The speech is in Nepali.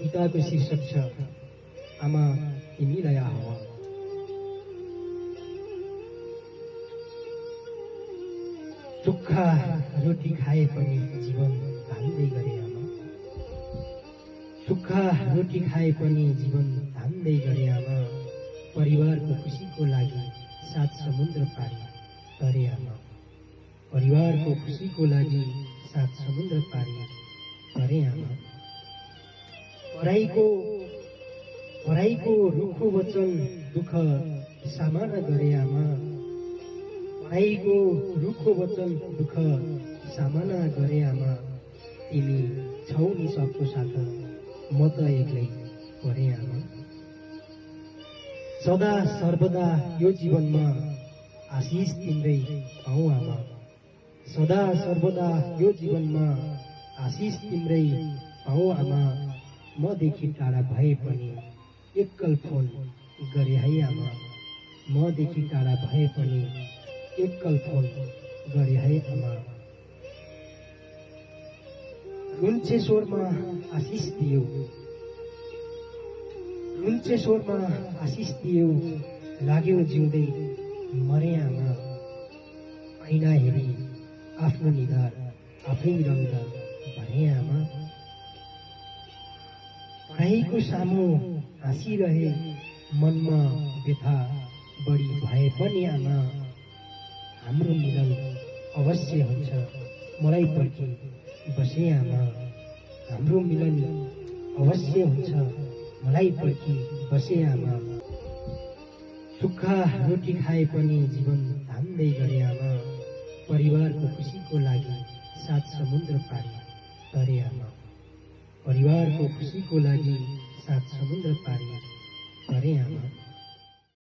गीताको शीर्षक छ आमा तिमीलाई आहो। सुक्खा रोटी खाए पनि जीवन धान्दै गरे आमा। सुक्खा रोटी खाए पनि जीवन धान्दै गरे आमा। परिवारको खुसीको लागि 7 समुद्र पारी तरे आमा। परिवारको खुसीको लागि 7 समुद्र पारी तरे आमा। पढाइको रुखो वचन दुःख सामना गरे आमा। पढाइको रुखो वचन दुःख सामना गरे आमा। तिमी छौ नि सबको साथ, म त एक्लै परे आमा। सदा सर्वदा यो जीवनमा आशिष तिम्रै पाऊ आमा। सदा सर्वदा यो जीवनमा आशिष तिम्रै पाऊ आमा। मदेखि टाढा भए पनि एकल फोन गरे है आमा। मदेखि टाढा भए पनि एकल फोन गरे है आमा। रुन्छे स्वरमा आशिष दियो, रुन्छे स्वरमा आशिष दियो। लाग्यो जिउँदै मरे आमा। ऐना हेरी आफ्नो निधार आफै रङ्ग भने आमा। पढाइको सामु हाँसिरहे मनमा व्यथा बढी भए पनि आमा। हाम्रो मिलन अवश्य हुन्छ मलाई पर्खी बसे आमा। हाम्रो मिलन अवश्य हुन्छ मलाई पर्खी बसे आमा। सुक्खा रोटी खाए पनि जीवन धान्दै गरे आमा। परिवारको खुसीको लागि 7 समुद्र पारी तरे आमा। परिवारको खुसीको लागि 7 समुद्र पारी तरे आमा।